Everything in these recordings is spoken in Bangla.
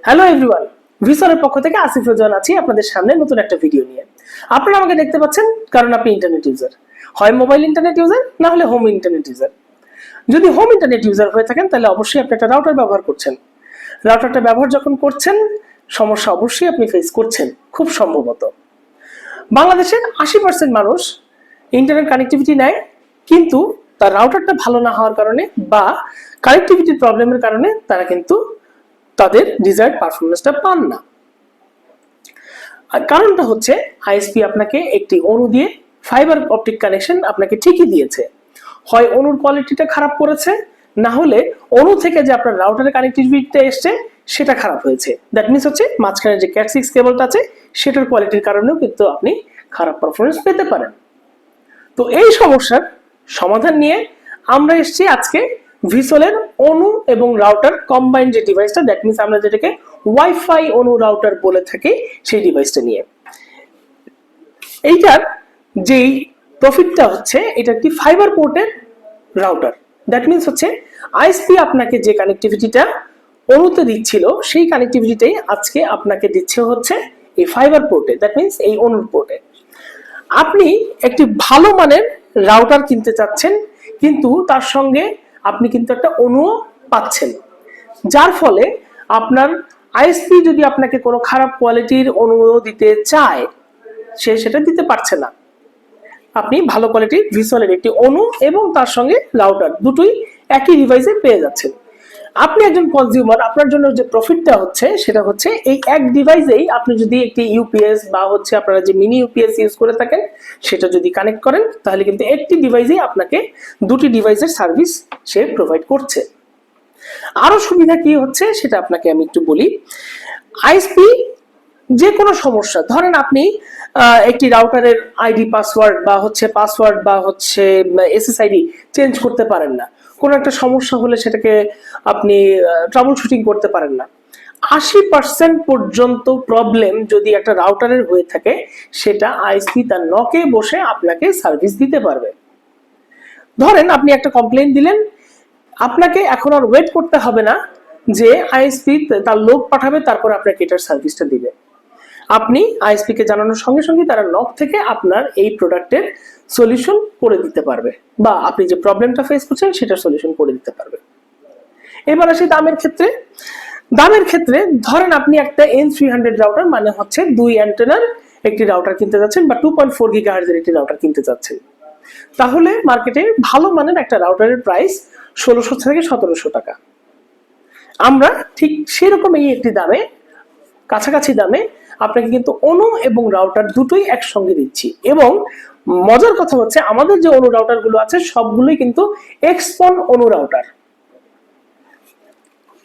হ্যালো এভরিওয়ান, ভিসরের পক্ষ থেকে আসিফ রোজান আছি আপনাদের সামনে নতুন একটা ভিডিও নিয়ে। আপনারা আমাকে দেখতে পাচ্ছেন কারণ আপনি ইন্টারনেট ইউজার, হয় মোবাইল ইন্টারনেট ইউজার না হলে হোম ইন্টারনেট ইউজার। যদি হোম ইন্টারনেট ইউজার হয়ে থাকেন তাহলে অবশ্যই আপনি একটা রাউটার ব্যবহার করছেন। রাউটারটা ব্যবহার যখন করছেন সমস্যা অবশ্যই আপনি ফেস করছেন খুব সম্ভবত। বাংলাদেশের 80% মানুষ ইন্টারনেট কানেক্টিভিটি নেয়, কিন্তু তার রাউটারটা ভালো না হওয়ার কারণে বা কানেক্টিভিটির প্রবলেমের কারণে তারা কিন্তু তাদের ডিজায়ার্ড পারফরমেন্সটা পান না। আর কারণটা হচ্ছে আইএসপি আপনাকে একটি অণু দিয়ে ফাইবার অপটিক কানেকশন আপনাকে ঠিকই দিয়েছে, হয় অণুর কোয়ালিটিটা খারাপ করেছে, না হলে অণু থেকে যে আপনার রাউটারের কানেক্টিভিটিটা এসছে সেটা খারাপ হয়েছে। দ্যাট মিনস হচ্ছে মাঝখানে যে ক্যাট 6 কেবলটা আছে সেটার কোয়ালিটির কারণেও কিন্তু আপনি খারাপ পারফরমেন্স পেতে পারেন। তো এই সমস্যার সমাধান নিয়ে আমরা এসেছি আজকে ভিসলের অণু এবং রাউটার কম্বাইন্ড যে ডিভাইসটা, দ্যাট মিনস আমরা যেটাকে ওয়াইফাই অণু রাউটার বলে থাকি, সেই ডিভাইসটা নিয়ে। এইটার যেই প্রফিটটা হচ্ছে, এটা একটি ফাইবার পোর্টের রাউটার। দ্যাট মিনস হচ্ছে আইএসপি আপনাকে যে কানেক্টিভিটিটা অণুতে দিচ্ছিল সেই কানেক্টিভিটিটাই আজকে আপনাকে দিচ্ছে হচ্ছে এই ফাইবার পোর্টে, দ্যাট মিনস এই অণুর পোর্টে। আপনি একটি ভালো মানের রাউটার কিনতে চাচ্ছেন, কিন্তু তার সঙ্গে আপনি কিন্তু একটা অণুও পাচ্ছেন, যার ফলে আপনার আইএসপি যদি আপনাকে কোনো খারাপ কোয়ালিটির অণু দিতে চায় সে সেটা দিতে পারছে না। আপনি ভালো কোয়ালিটির ভিসুয়ালের একটি অণু এবং তার সঙ্গে রাউটার দুটোই একই ডিভাইসে পেয়ে যাচ্ছেন। আপনি একজন কনজিউমার, আপনার জন্য যে প্রফিটটা হচ্ছে সেটা হচ্ছে এই এক ডিভাইসেই আপনি যদি একটি ইউপিএস বা হচ্ছে আপনারা যে মিনি ইউপিএস ইউজ করে থাকেন সেটা যদি কানেক্ট করেন, তাহলে কিন্তু একটি ডিভাইসেই আপনাকে দুটি ডিভাইসের সার্ভিস সে প্রোভাইড করছে। আরো সুবিধা কি হচ্ছে সেটা আপনাকে আমি একটু বলি। আইএসপি যে কোনো সমস্যা, ধরেন আপনি একটি রাউটারের আইডি পাসওয়ার্ড বা হচ্ছে এসএসআইডি চেঞ্জ করতে পারেন না, কোনো একটা সমস্যা হলে সেটাকে আপনি ট্রাবল শুটিং করতে পারেন না। 80% পর্যন্ত প্রবলেম যদি একটা রাউটারের হয়ে থাকে সেটা আইএসপি তার নকে বসে আপনাকে সার্ভিস দিতে পারবে। ধরেন আপনি একটা কমপ্লেইন দিলেন, আপনাকে এখন আর ওয়েট করতে হবে না যে আইএসপি তার লোক পাঠাবে তারপর আপনাকে এটার সার্ভিসটা দিবে। আপনি আইএসপি কে জানানোর সঙ্গে সঙ্গে তারা নক থেকে আপনার এই প্রোডাক্টের সলিউশন করে দিতে পারবে, বা আপনি যে প্রবলেমটা ফেস করছেন সেটার সলিউশন করে দিতে পারবে। এবার আসি দামের ক্ষেত্রে ধরেন আপনি একটা N300 রাউটার, মানে হচ্ছে 2 অ্যান্টেনার একটি রাউটার কিনতে যাচ্ছেন বা 2.4 গিগাহার্টজের একটি রাউটার কিনতে যাচ্ছেন, তাহলে মার্কেটে ভালো মানের একটা রাউটারের প্রাইস 1600 থেকে 1700 টাকা। আমরা ঠিক সেরকম এই একটি দামে, কাছাকাছি দামে আপনাকে কিন্তু অণু এবং রাউটার দুটোই একসঙ্গে দিচ্ছি। এবং মজার কথা হচ্ছে আমাদের যে অণু রাউটার গুলো আছে সবগুলোই কিন্তু এক্সপন অণু রাউটার।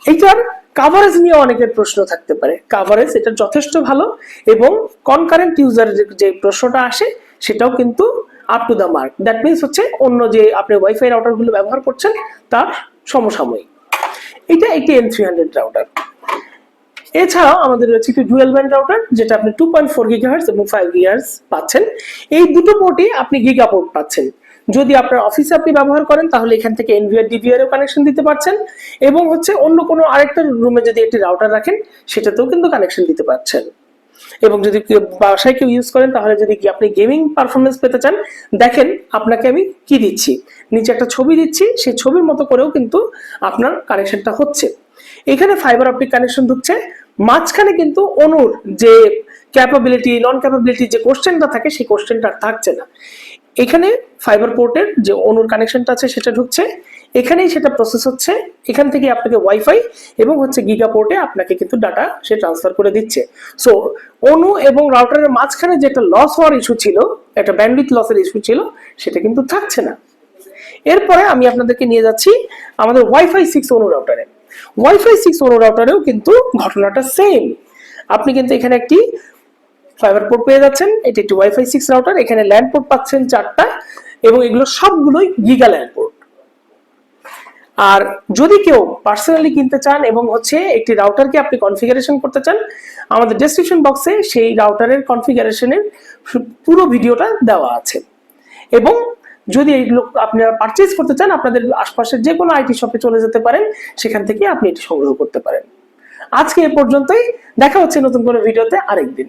এইটার কাভারেজ নিয়ে অনেকের প্রশ্ন থাকতে পারে। কাভারেজ এটা যথেষ্ট ভালো, এবং কনকারেন্ট ইউজারের যে প্রশ্নটা আসে সেটাও কিন্তু up to the mark. That means হচ্ছে অন্য যে আপনি ওয়াইফাই রাউটার গুলো ব্যবহার করছেন তার সমসাময়িক। এটা একটি N300 রাউটার। এছাড়াও আমাদের রয়েছে একটি ডুয়াল ব্যান্ড রাউটার, যেটা আপনি 2.4 গিগাহার্টজ এবং 5 গিগাহার্টজ পাচ্ছেন। এই দুটো পোর্টে আপনি গিগা পোর্ট পাচ্ছেন। যদি আপনার অফিসে আপনি ব্যবহার করেন তাহলে এখান থেকে এনভিআর ডিভিআর এর কানেকশন দিতে পারছেন, এবং হচ্ছে অন্য কোনো আরেকটা রুমে যদি একটি রাউটার রাখেন সেটাতেও কিন্তু কানেকশন দিতে পারছেন। এবং যদি বাসায় কেউ ইউজ করেন তাহলে যদি আপনি গেমিং পারফরমেন্স পেতে চান, দেখেন আপনাকে আমি কি দিচ্ছি, নিচে একটা ছবি দিচ্ছি, সেই ছবির মতো করেও কিন্তু আপনার কানেকশনটা হচ্ছে। এখানে ফাইবার অপটিক কানেকশন ঢুকছে, মাঝখানে কিন্তু অণুর যে ক্যাপাবিলিটি নন ক্যাপাবিলিটি যে কোশ্চেনটা থাকে সেই কোশ্চেনটা থাকছে না। এখানে ফাইবার পোর্টের যে অণুর কানেকশনটা আছে সেটা ঢুকছে, এখানেই সেটা প্রসেস হচ্ছে, এখান থেকে আপনাকে ওয়াইফাই এবং হচ্ছে গিগা পোর্টে আপনাকে কিন্তু ডাটা সে ট্রান্সফার করে দিচ্ছে। সো অণু এবং রাউটারের মাঝখানে যে একটা লস হওয়ার ইস্যু ছিল, একটা ব্যান্ডউইথ লসের ইস্যু ছিল, সেটা কিন্তু থাকছে না। এরপরে আমি আপনাদেরকে নিয়ে যাচ্ছি আমাদের ওয়াইফাই 6 অণু রাউটারে। ওয়াইফাই 6 অণু রাউটারেও কিন্তু ঘটনাটা সেম। আপনি কিন্তু এখানে একটি ফাইবার পোর্ট পেয়ে যাচ্ছেন, এটি একটি ওয়াইফাই 6 রাউটার, এখানে ল্যান্ড পোর্ট পাচ্ছেন 4টা, এবং এগুলো সবগুলোই গিগা ল্যান্ড পোর্ট। আর যদি কেউ পার্সোনালি কিনতে চান এবং হচ্ছে একটি রাউটারকে আপনি কনফিগারেশন করতে চান, আমাদের ডেসক্রিপশন বক্সে সেই রাউটারের কনফিগারেশনের পুরো ভিডিওটা দেওয়া আছে। এবং যদি এইগুলো আপনারা পারচেজ করতে চান আপনাদের আশপাশের যে কোনো আইটি শপে চলে যেতে পারেন, সেখান থেকে আপনি এটি সংগ্রহ করতে পারেন। আজকে এ পর্যন্তই, দেখা হচ্ছে নতুন কোনো ভিডিওতে আরেকদিন।